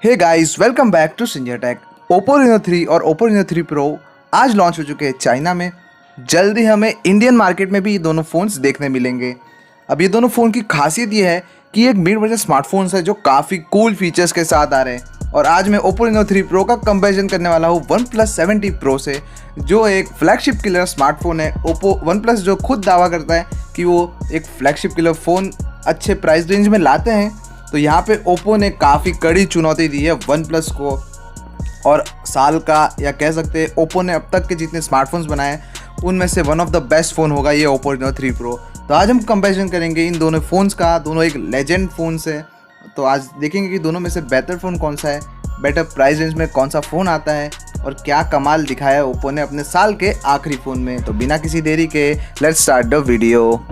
Hey guys, welcome back to Sinjar Tech. Oppo Reno 3 और Oppo Reno 3 Pro आज launch हो चुके हैं चाइना में। जल्दी हमें इंडियन मार्केट में भी ये दोनों फ़ोन्स देखने मिलेंगे। अब ये दोनों फ़ोन की खासियत ये है कि एक मिड बजट स्मार्टफोन्स है जो काफ़ी कूल फीचर्स के साथ आ रहे हैं। और आज मैं ओप्पो Reno 3 Pro का कंपैरिजन करने वाला हूँ OnePlus 7T Pro से, जो एक फ्लैगशिप किलर स्मार्टफोन है। ओप्पो OnePlus जो खुद दावा करता है कि वो एक फ्लैगशिप किलर फ़ोन अच्छे प्राइस रेंज में लाते हैं, तो यहाँ पे ओप्पो ने काफ़ी कड़ी चुनौती दी है वन प्लस को। और साल का या कह सकते हैं ओप्पो ने अब तक के जितने स्मार्टफोन्स बनाए उनमें से one of the best phone होगा ये ओप्पो Reno 3 Pro। तो आज हम कंपैरिजन करेंगे इन दोनों फ़ोन्स का। दोनों एक लेजेंड फ़ोन्स है, तो आज देखेंगे कि दोनों में से बेहतर फ़ोन कौन सा है, बेटर प्राइस रेंज में कौन सा फ़ोन आता है और क्या कमाल दिखाया है ओप्पो ने अपने साल के आखिरी फ़ोन में। तो बिना किसी देरी के let's start the video.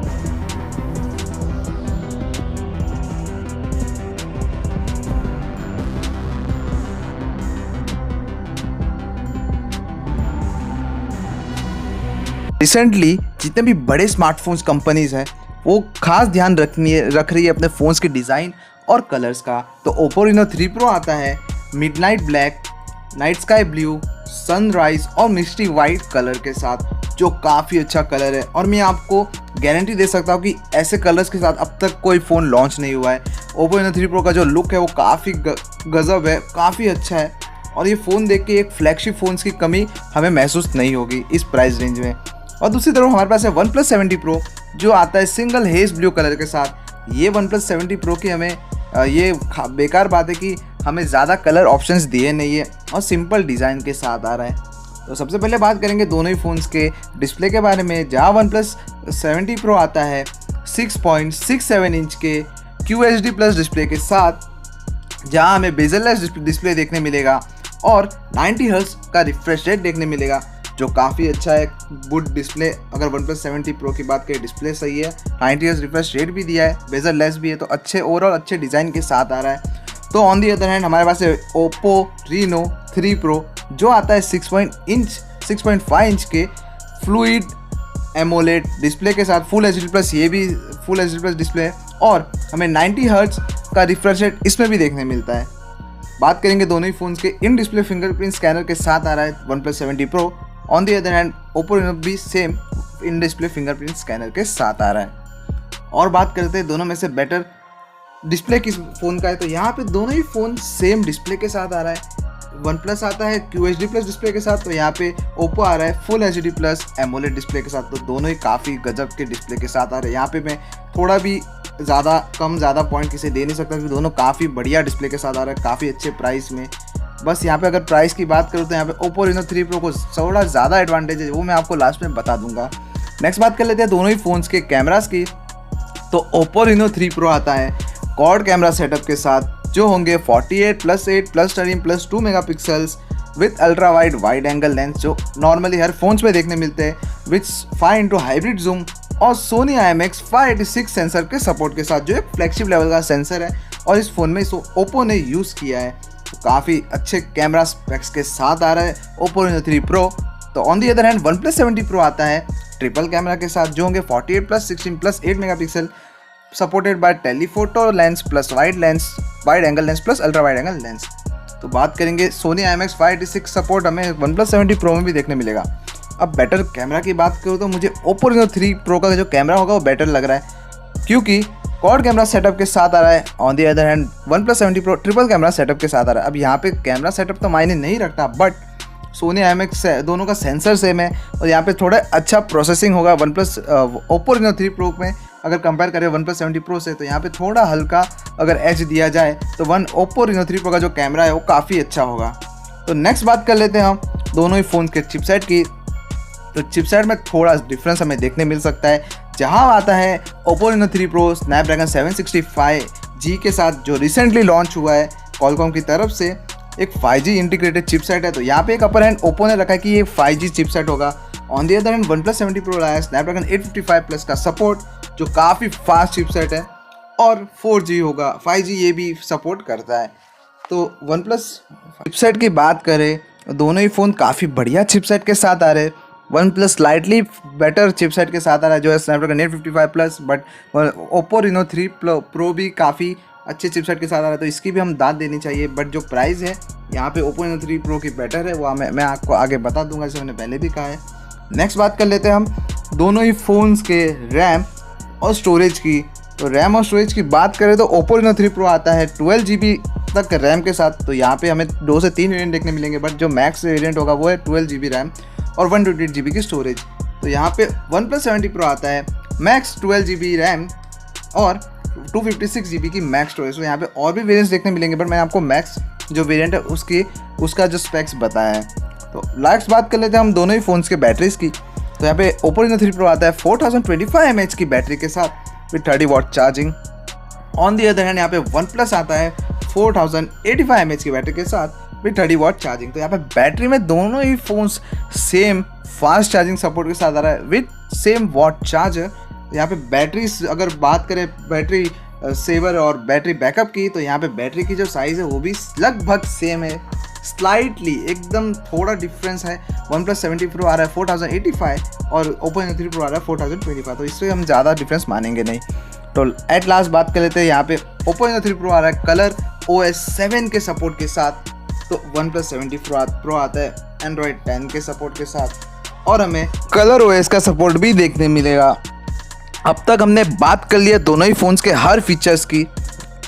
Recently जितने भी बड़े स्मार्टफोन्स कंपनीज हैं वो खास ध्यान रख रही है अपने फ़ोन्स के डिज़ाइन और कलर्स का। तो ओप्पो Reno 3 Pro आता है midnight black, night sky blue, sunrise और मिस्टी वाइट कलर के साथ, जो काफ़ी अच्छा कलर है। और मैं आपको गारंटी दे सकता हूँ कि ऐसे कलर्स के साथ अब तक कोई फ़ोन लॉन्च नहीं हुआ है। ओप्पो Reno 3 Pro का जो लुक है वो काफ़ी गज़ब है, काफ़ी अच्छा है। और ये फ़ोन देख के एक फ्लैगशिप फ़ोन्स की कमी हमें महसूस नहीं होगी इस प्राइस रेंज में। और दूसरी तरफ हमारे पास है OnePlus 7T Pro जो आता है सिंगल हेज ब्लू कलर के साथ। ये OnePlus 7T Pro की हमें ये बेकार बात है कि हमें ज़्यादा कलर ऑप्शंस दिए नहीं है और सिंपल डिज़ाइन के साथ आ रहा है। तो सबसे पहले बात करेंगे दोनों ही फ़ोन्स के डिस्प्ले के बारे में, जहाँ OnePlus 7T Pro आता है 6.67 इंच के QHD प्लस डिस्प्ले के साथ, जहाँ हमें बेजललेस डिस्प्ले देखने मिलेगा और 90 हर्ट्ज का रिफ्रेश रेट देखने मिलेगा, जो काफ़ी अच्छा है। गुड डिस्प्ले, अगर OnePlus 7T Pro की बात करें डिस्प्ले सही है, 90 हर्ट्ज रिफ्रेश रेट भी दिया है, बेजल लेस भी है, तो अच्छे ओवरऑल अच्छे डिज़ाइन के साथ आ रहा है। तो ऑन दी अदर हैंड हमारे पास है Oppo Reno 3 Pro जो आता है 6.5 इंच के फ्लूइड एमोलेड डिस्प्ले के साथ, फुल HD प्लस, ये भी फुल HD प्लस डिस्प्ले है और हमें 90 हर्ट्ज का रिफ्रेश रेट इसमें भी देखने मिलता है। बात करेंगे दोनों ही फ़ोन्स के इन डिस्प्ले फिंगरप्रिंट स्कैनर के साथ आ रहा है OnePlus 7T Pro। On the other hand Oppo Reno भी same in display fingerprint scanner के साथ आ रहा है। और बात करते हैं दोनों में से बेटर डिस्प्ले किस फ़ोन का है, तो यहाँ पे दोनों ही फ़ोन सेम डिस्प्ले के साथ आ रहा है। OnePlus आता है QHD प्लस डिस्प्ले के साथ, तो यहाँ पे ओप्पो आ रहा है full HD plus AMOLED display के साथ। तो दोनों ही काफ़ी गजब के डिस्प्ले के साथ आ रहे हैं। यहाँ पे मैं थोड़ा भी ज़्यादा पॉइंट किसे दे नहीं सकता कि दोनों काफ़ी बढ़िया डिस्प्ले के साथ आ रहा है, काफ़ी अच्छे प्राइस में। बस यहाँ पे अगर प्राइस की बात करूँ तो यहाँ पे ओप्पो Reno 3 Pro को थोड़ा ज़्यादा एडवांटेज है, वो मैं आपको लास्ट में बता दूंगा। नेक्स्ट बात कर लेते हैं दोनों ही फ़ोन्स के कैमरास की। तो ओप्पो Reno 3 Pro आता है क्वाड कैमरा सेटअप के साथ, जो होंगे 48+8+13+2 megapixels with ultra wide angle lens, जो नॉर्मली हर फोन्स में देखने मिलते हैं, विथ 5x हाइब्रिड जूम और सोनी IMX 586 सेंसर के सपोर्ट के साथ, जो एक फ्लैगशिप लेवल का सेंसर है और इस फ़ोन में ओप्पो ने यूज़ किया है। तो काफ़ी अच्छे कैमरा स्पेक्स के साथ आ रहा है ओप्पो Reno 3 Pro। तो on the other hand OnePlus 7T Pro आता है ट्रिपल कैमरा के साथ, जो होंगे 48+16+8 megapixel, supported by telephoto lens plus wide angle lens plus ultra wide angle lens. तो बात करेंगे सोनी IMX 586 सपोर्ट हमें OnePlus 7T Pro में भी देखने मिलेगा। अब बेटर कैमरा की बात करूँ तो मुझे ओप्पो Reno 3 Pro का जो कैमरा होगा वो बेटर लग रहा है, क्योंकि क्वाड कैमरा सेटअप के साथ आ रहा है। On the other hand OnePlus 7T Pro triple camera setup के साथ आ रहा है। अब यहाँ पे कैमरा सेटअप तो मायने नहीं रखता, बट सोनी IMX दोनों का सेंसर सेम है और यहाँ पे थोड़ा अच्छा प्रोसेसिंग होगा ओप्पो Reno 3 Pro में अगर कंपेयर करें OnePlus 7T Pro से। तो यहाँ पे थोड़ा हल्का अगर एज दिया जाए तो ओप्पो Reno 3 Pro का जो कैमरा है वो काफ़ी अच्छा होगा। तो नेक्स्ट बात कर लेते हैं हम दोनों ही फ़ोन के चिपसेट की। तो चिपसेट में थोड़ा डिफरेंस हमें देखने मिल सकता है, जहाँ आता है Oppo Reno 3 Pro Snapdragon 765G के साथ, जो रिसेंटली लॉन्च हुआ है क्वालकॉम की तरफ से, एक 5G इंटीग्रेटेड चिपसेट है। तो यहाँ पे एक अपर हैंड ओप्पो ने रखा है कि ये 5G चिपसेट होगा। On the other hand OnePlus 7T Pro लाया है स्नैपड्रैगन 855 प्लस का सपोर्ट, जो काफ़ी फास्ट चिपसेट है, और 4G होगा, 5G ये भी सपोर्ट करता है। तो OnePlus चिपसेट की बात करें, दोनों ही फ़ोन काफ़ी बढ़िया चिपसेट के साथ आ रहे हैं। OnePlus स्लाइटली बेटर चिपसेट के साथ आ रहा है जो है Snapdragon 855 plus, but Oppo Reno 3 Pro भी काफ़ी अच्छे चिपसेट के साथ आ रहा है, तो इसकी भी हम दाद देनी चाहिए। बट जो प्राइस है यहाँ पे Oppo Reno 3 Pro की बेटर है, वो मैं आपको आगे बता दूंगा, जैसे मैंने पहले भी कहा है। नेक्स्ट बात कर लेते हैं हम दोनों ही फ़ोन्स के रैम और स्टोरेज की। तो रैम और स्टोरेज की बात करें तो Oppo Reno 3 Pro आता है 12 GB तक रैम के साथ। तो यहाँ पे हमें 2 से 3 वेरिएंट देखने मिलेंगे, बट जो मैक्स वेरिएंट होगा वो है 12 GB रैम और 128 GB की स्टोरेज। तो यहाँ पे OnePlus 70 Pro आता है मैक्स 12 GB रैम और 256 GB की मैक्स स्टोरेज। तो यहाँ पे और भी वेरिएंट्स देखने मिलेंगे, बट मैंने आपको मैक्स जो वेरिएंट है उसका जो स्पेक्स बताया है। तो लास्ट बात कर लेते हैं हम दोनों ही फ़ोन्स के बैटरीज की। तो यहाँ पे Oppo Reno 3 Pro आता है 4025 mAh की बैटरी के साथ with 30 watt charging. On the other hand यहाँ पे OnePlus आता है 4085 mAh की बैटरी के साथ विद 30 वाट चार्जिंग। तो यहाँ पे बैटरी में दोनों ही phones same fast charging support के साथ आ रहा है विद सेम वाट चार्जर। यहाँ पे बैटरी अगर बात करें बैटरी सेवर और बैटरी बैकअप की, तो यहाँ पे बैटरी की जो साइज़ है वो भी लगभग सेम है, स्लाइटली एकदम थोड़ा डिफरेंस है। OnePlus 70 Pro आ रहा है 4085 और Oppo Reno 3 Pro आ रहा है 4025, तो इससे हम ज़्यादा डिफरेंस मानेंगे नहीं। तो एट लास्ट बात कर लेते हैं, यहाँ पे Oppo Reno 3 Pro आ रहा है कलर OS 7 के सपोर्ट के साथ। तो OnePlus 70 Pro आता है Android 10 के सपोर्ट के साथ और हमें कलर OS का सपोर्ट भी देखने मिलेगा। अब तक हमने बात कर लिया दोनों ही फ़ोन्स के हर फीचर्स की।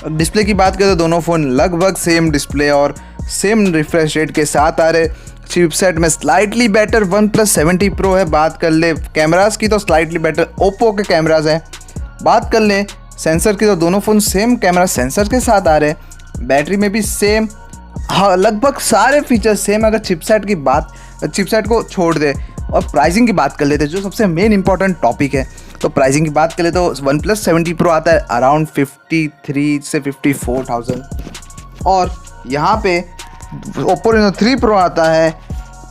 डिस्प्ले की बात करें तो दोनों फ़ोन लगभग सेम डिस्प्ले और सेम रिफ्रेश रेट के साथ आ रहे। चिपसेट में स्लाइटली बेटर OnePlus 70 Pro है। बात कर ले कैमरास की तो स्लाइटली बेटर Oppo के कैमरास हैं। बात कर ले सेंसर की तो दोनों फ़ोन सेम कैमरा सेंसर के साथ आ रहे। बैटरी में भी सेम, हाँ लगभग सारे फीचर्स सेम। अगर चिपसेट को छोड़ दे और प्राइसिंग की बात कर लेते हैं, जो सबसे मेन इंपॉर्टेंट टॉपिक है, तो प्राइसिंग की बात करें तो OnePlus 70 Pro आता है अराउंड 53 से 54,000 और यहाँ पे Oppo Reno 3 Pro आता है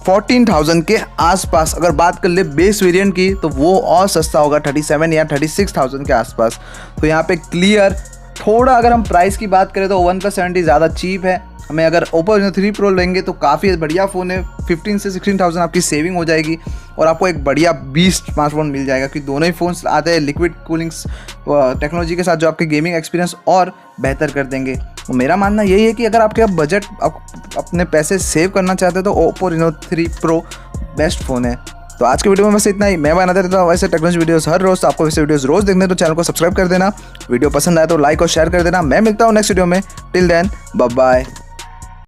14,000 के आसपास। अगर बात कर ले बेस वेरिएंट की तो वो और सस्ता होगा 37 या 36,000 के आसपास। तो यहाँ पे क्लियर थोड़ा अगर हम प्राइस की बात करें तो OnePlus 70 ज़्यादा चीप है। हमें अगर Oppo Reno 3 Pro लेंगे तो काफ़ी बढ़िया फ़ोन है, 15 से 16,000 आपकी सेविंग हो जाएगी और आपको एक बढ़िया बीस्ट स्मार्टफोन मिल जाएगा, क्योंकि दोनों ही फ़ोन्स आते हैं लिक्विड कूलिंग टेक्नोलॉजी के साथ, जो आपके गेमिंग एक्सपीरियंस और बेहतर कर देंगे। तो मेरा मानना यही है कि अगर आपके बजट अपने पैसे सेव करना चाहते हैं तो Oppo Reno 3 Pro best phone है। तो आज के वीडियो में बस इतना ही। मैं बनाता रहता हूँ वैसे टेक्नोलॉजी वीडियोस हर रोज़, तो आपको वैसे वीडियोस रोज़ देखने तो चैनल को सब्सक्राइब कर देना। वीडियो पसंद आए तो लाइक और शेयर कर देना। मैं मिलता हूँ नेक्स्ट वीडियो में। Till then bye bye.